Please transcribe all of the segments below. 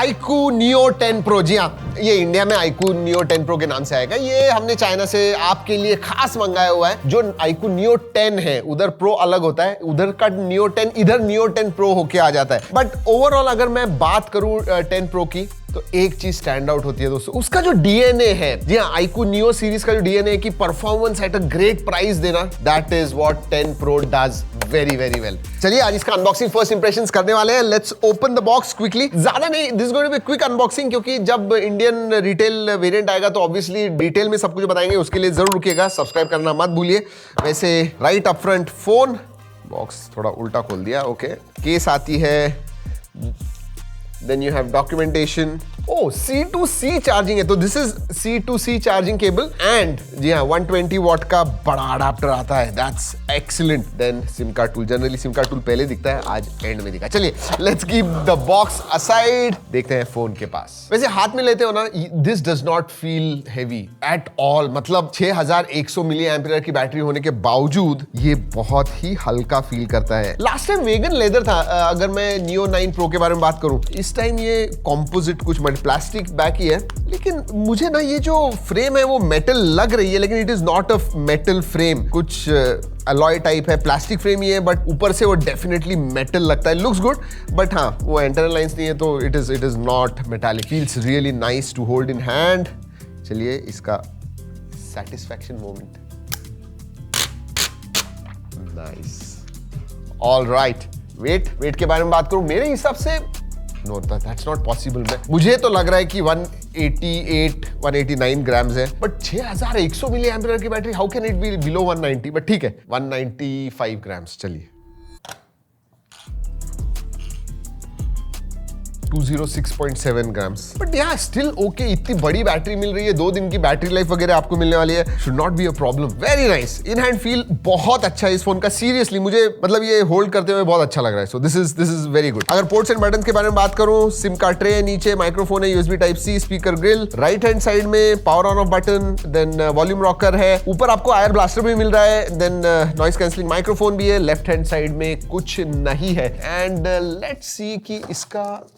iQOO Neo 10 Pro। जी हाँ, ये India में iQOO Neo 10 Pro के नाम से आएगा। ये हमने चाइना से आपके लिए खास मंगाया हुआ है। जो iQOO Neo 10 है, उधर Pro अलग होता है, उधर का Neo 10 इधर Neo 10 Pro होके आ जाता है। बट ओवरऑल अगर मैं बात करूं 10 Pro की, तो एक चीज स्टैंड आउट होती है दोस्तों, उसका जो डीएनए है। जी हाँ, iQOO Neo सीरीज का जो डीएनए है कि performance at a great price देना, that is what 10 Pro does very very well. चलिए आज इसका अनबॉक्सिंग फर्स्ट इंप्रेशंस करने वाले हैं। Let's open the box quickly. ज्यादा नहीं, this is going to be quick unboxing, क्योंकि जब इंडियन रिटेल वेरिएंट आएगा तो ऑब्वियसली डिटेल में सब कुछ बताएंगे। उसके लिए जरूर रुकिएगा, सब्सक्राइब करना मत भूलिए। वैसे right up front phone, box थोड़ा उल्टा खोल दिया, ओके। केस आती है, then you have documentation। oh, C2C charging है, तो this is C2C charging cable and जी हाँ 120 वॉट का बड़ा अडाप्टर आता है, that's excellent. Then SIM card tool, generally SIM card tool पहले दिखता है, आज एंड में दिखा। चलिए let's keep the box aside, देखते हैं फोन के पास। वैसे हाथ में लेते हो ना, this does not feel heavy at all. मतलब 6100 मिली एम्पियर की बैटरी होने के बावजूद ये बहुत ही हल्का फील करता है। लास्ट टाइम वेगन लेदर था, अगर मैं Neo 9 Pro के बारे में बात करूं, इस टाइम ये कॉम्पोजिट कुछ प्लास्टिक बैक ही है। लेकिन मुझे ना ये जो फ्रेम है वो मेटल लग रही है, लेकिन it is not a metal frame, कुछ अलॉय टाइप है। प्लास्टिक फ्रेम ही है, बट ऊपर से वो डेफिनेटली मेटल लगता है। लुक्स गुड, बट हाँ वो इंटरनल लाइंस नहीं है, तो it is not metallic. Feels really nice to hold in hand. चलिए इसका satisfaction moment, nice. All right, wait के बारे में बात करूं, मेरे हिसाब से नो, दैट्स नॉट पॉसिबल। मुझे तो लग रहा है कि 189 ग्राम्स है, बट 6100 मिली एम्पियर की battery, how can it be below 190? But ठीक है, 195 ग्राम्स। चलिए 206.7 ग्राम्स, बट यहाँ स्टिल ओके। इतनी बड़ी बैटरी मिल रही है, 2 दिन की बैटरी लाइफ वगैरह आपको मिलने वाली है, should not be a problem. Very nice, in hand feel बहुत अच्छा है इस फोन का। सीरियसली मुझे मतलब ये होल्ड करते हुए बहुत अच्छा लग रहा है। So this is very good. अगर पोर्ट्स एंड बटन के बारे में बात करूं, सिम कार्ड ट्रे है, नीचे माइक्रोफोन है, USB Type-C, speaker grille, right hand side में power on off button, then volume rocker है, ऊपर आपको आयर ब्लास्टर भी मिल रहा है, देन नॉइस कैंसलिंग माइक्रोफोन भी है। लेफ्ट हैंड साइड में कुछ नहीं है। एंड लेट्स सी कि इसका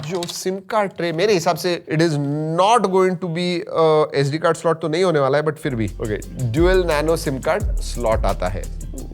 जो सिम कार्ड ट्रे, मेरे हिसाब से it is not going to be SD card slot तो नहीं होने वाला है, बट फिर भी okay, dual nano SIM card slot आता है,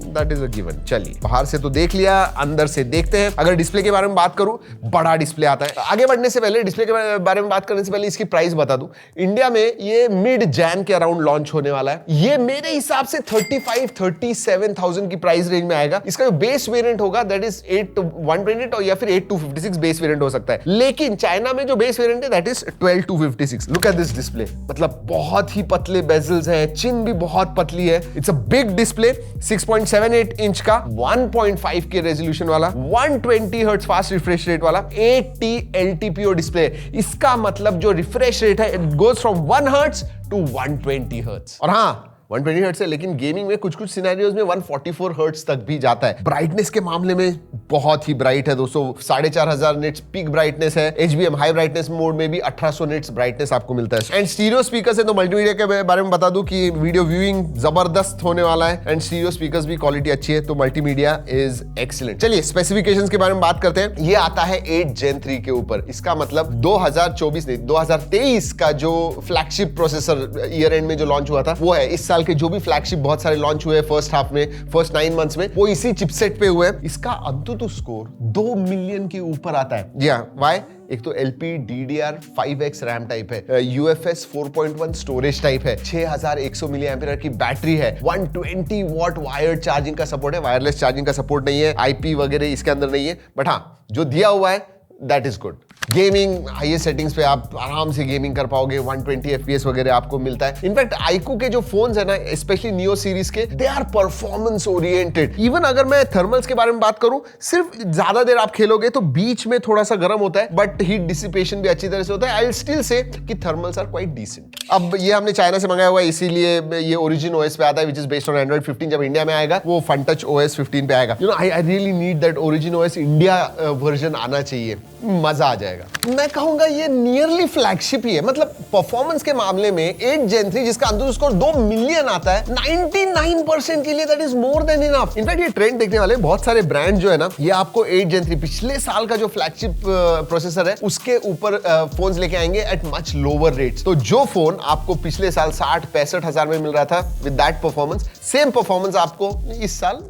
दैट इज अ गिवन। चलिए बाहर से तो देख लिया, अंदर से देखते हैं। अगर डिस्प्ले के बारे में बात करूं, बड़ा डिस्प्ले आता है। आगे बढ़ने से पहले, डिस्प्ले के बारे में बात करने से पहले इसकी प्राइस बता दूं। इंडिया में ये मिड जैन के अराउंड लॉन्च होने वाला है। ये मेरे हिसाब से 37,000 की प्राइस रेंज में आएगा। इसका जो बेस वेरिएंट होगा दैट इज 8128 या फिर 8256 बेस वेरिएंट हो सकता है। लेकिन चाइना में जो बेस वेरिएंट है that is 12256। Look at this display, मतलब बहुत ही पतले बेजल्स हैं, चिन भी बहुत पतली है। It's a big display, 6.78 inch का, 1.5 के रेजोल्यूशन वाला, 120 हर्ट्ज फास्ट रिफ्रेश रेट वाला, 80 LTPO डिस्प्ले। इसका मतलब जो रिफ्रेश रेट है, it goes from 1 hertz to 120 hertz. और हाँ 120 हर्ट्ज है, लेकिन गेमिंग में कुछ सिनेरियोज में 144 हर्ट्ज तक भी जाता है। ब्राइटनेस के मामले में बहुत ही ब्राइट है दोस्तों, 4500 निट्स पीक ब्राइटनेस है। HBM हाई ब्राइटनेस मोड में भी 1800 निट्स ब्राइटनेस आपको मिलता है। एंड स्टीरियो स्पीकर से तो मल्टीमीडिया के बारे में बता दूं कि वीडियो व्यूइंग जबरदस्त होने वाला है, एंड स्टीरियो स्पीकर्स भी क्वालिटी अच्छी है, तो मल्टीमीडिया इज एक्सीलेंट। चलिए स्पेसिफिकेशंस के बारे में बात करते हैं। ये आता है 8 Gen 3 के ऊपर। इसका मतलब 2023 का जो फ्लैगशिप प्रोसेसर ईयर एंड में जो लॉन्च हुआ था वो है। इस साल के जो भी फ्लैगशिप बहुत सारे लॉन्च हुए फर्स्ट हाफ में, फर्स्ट 9 मंथ्स में, वो इसी चिपसेट पे हुए। इसका अंतुतु स्कोर 2 मिलियन के ऊपर आता है। जी हाँ, व्हाई? एक तो LPDDR5X रैम टाइप है, UFS 4.1 स्टोरेज टाइप है, 6100 मिली एम्पियर की बैटरी है, 120 वॉट वायर्ड चार्जिंग का सपोर्ट है, वायरलेस चार्जिंग का सपोर्ट नहीं है, IP वगैरह इसके अंदर नहीं है, बट हाँ जो दिया हुआ है that is good. Gaming highest settings पे आप आराम से गेमिंग कर पाओगे, 120 FPS वगैरह आपको मिलता है। इनफैक्ट iQOO के जो फोन्स है ना, स्पेशली Neo सीरीज के, they are performance oriented. Even अगर मैं थर्मल्स के बारे में बात करूं, सिर्फ ज्यादा देर आप खेलोगे तो बीच में थोड़ा सा गर्म होता है, बट हीट डिसिपेशन भी अच्छी तरह से होता है। आई विल स्टिल से कि थर्मल्स आर क्वाइट डिसेंट। अब ये हमने चाइना से मंगाया हुआ है, इसीलिए ये ओरिजिन OS पे आता है, which is based on Android 15। जब इंडिया में आएगा वो FunTouch OS 15 पे आएगा। I really need that origin OS India version आना चाहिए, मजा आ जाएगा। मैं कहूंगा ये नियरली फ्लैगशिप ही है, मतलब परफॉर्मेंस के मामले में 8 Gen 3 जिसका अंदर स्कोर 2 मिलियन आता है 99% के लिए that is more than enough. In fact ये ट्रेंड देखने वाले बहुत सारे ब्रांड जो है ना, ये आपको 8 Gen 3 पिछले साल का जो फ्लैगशिप प्रोसेसर है उसके ऊपर फोन्स लेके आएंगे एट मच लोअर रेट्स। तो जो फोन आपको पिछले साल 60-65 हजार में मिल रहा था with that performance, same performance आपको इस साल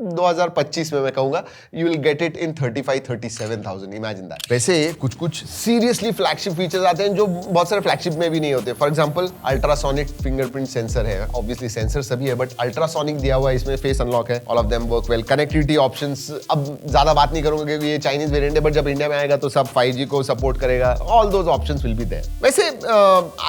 2025 में मैं कहूंगा you will get it in 35-37,000। Imagine that. वैसे कुछ सीरियसली फ्लैगशिप फीचर्स आते हैं जो बहुत सारे फ्लैगशिप में भी नहीं होते। For example ultrasonic fingerprint sensor है, ऑब्वियसली सेंसर सभी है बट अल्ट्रासोनिक दिया हुआ है इसमें, फेस अनलॉक है, all of them work well. Connectivity options अब ज्यादा बात नहीं करूंगा क्योंकि ये चाइनीज वेरिएंट है, बट जब इंडिया में आएगा तो सब 5G को सपोर्ट करेगा, all those options will be there. वैसे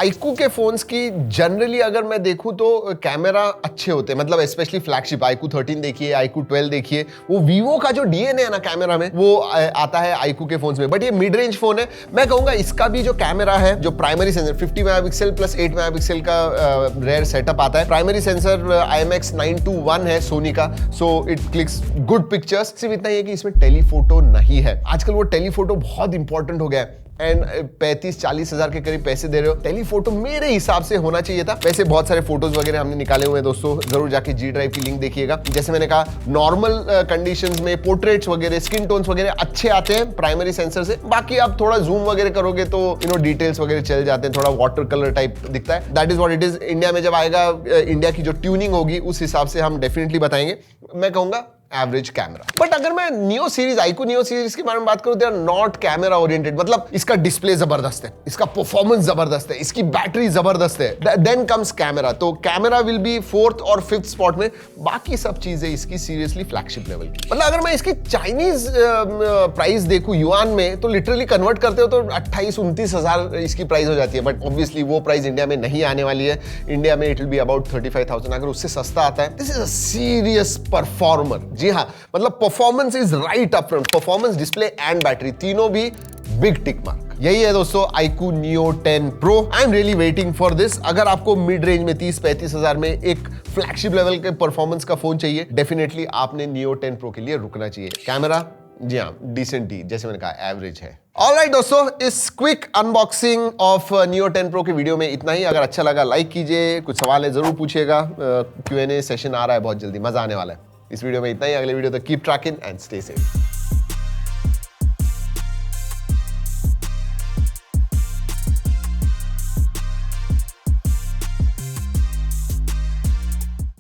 iQOO के फोन्स की जनरली अगर मैं देखूं तो कैमरा अच्छे होते हैं, मतलब स्पेशली फ्लैगशिप iQOO 13 देखिए, iQOO 12 देखिए, वो वीवो का जो डीएनए है ना कैमरा में वो आता है iQOO के फोन्स में। बट ये मिड रेंज फोन है, मैं कहूंगा इसका भी जो कैमरा है, जो primary sensor 50 megapixel plus 8 megapixel का रेयर सेटअप आता है। प्राइमरी सेंसर IMX921 है सोनी का, so it clicks good pictures. सिर्फ इतना ही है कि इसमें टेलीफोटो नहीं है। आजकल वो टेलीफोटो बहुत इंपॉर्टेंट हो गया है एंड 35-40 हजार के करीब पैसे दे रहे हो, टेलीफोटो मेरे हिसाब से होना चाहिए था। वैसे बहुत सारे फोटोज वगैरह हमने निकाले हुए हैं दोस्तों, जरूर जाके G ड्राइव की लिंक देखिएगा। जैसे मैंने कहा नॉर्मल कंडीशंस में पोर्ट्रेट्स वगैरह, स्किन टोन्स वगैरह अच्छे आते हैं प्राइमरी सेंसर से। बाकी आप थोड़ा जूम वगैरह करोगे तो डिटेल्स वगैरह चल जाते हैं, थोड़ा वाटर कलर टाइप दिखता है। That is what it is. India में जब आएगा, इंडिया की जो ट्यूनिंग होगी उस हिसाब से हम डेफिनेटली बताएंगे। मैं कहूंगा एवरेज कैमरा। बट अगर मैं neo series, iQOO neo series के बारे में बात करूं, they are not camera oriented. मतलब इसका डिस्प्ले जबरदस्त है, इसका परफॉर्मेंस जबरदस्त है, इसकी बैटरी जबरदस्त है, देन कम्स कैमरा। तो कैमरा विल बी 4th और 5th स्पॉट में, बाकी सब चीजें इसकी सीरियसली फ्लैगशिप लेवल की। मतलब अगर मैं इसकी चाइनीज प्राइस देखूं युआन में तो लिटरली कन्वर्ट करते हो तो 28-29 हजार इसकी प्राइस हो जाती है। बट ऑब्वियसली वो प्राइस इंडिया में नहीं आने वाली है। इंडिया में इट विल बी अबाउट 35,000। अगर उससे सस्ता आता है, this is a serious performer. जी हाँ, मतलब performance is right up front, performance, display and battery तीनों भी बिग टिक मार्क। यही है दोस्तों iQOO Neo 10 Pro। I am really waiting for this. अगर आपको मिड रेंज में 30-35 हजार में एक फ्लैगशिप लेवल के परफॉर्मेंस का फोन चाहिए, डेफिनेटली आपने Neo 10 Pro के लिए रुकना चाहिए। कैमरा जी हाँ डिसेंट ही, जैसे मैंने कहा एवरेज है। ऑलराइट दोस्तों, इस quick unboxing of Neo 10 Pro के वीडियो में इतना ही। अगर अच्छा लगा लाइक कीजिए, कुछ सवाल है जरूर पूछिएगा। Q&A सेशन आ रहा है बहुत जल्दी, मजा आने वाला है। इस वीडियो में इतना ही। अगले वीडियो तक keep trekking and stay safe.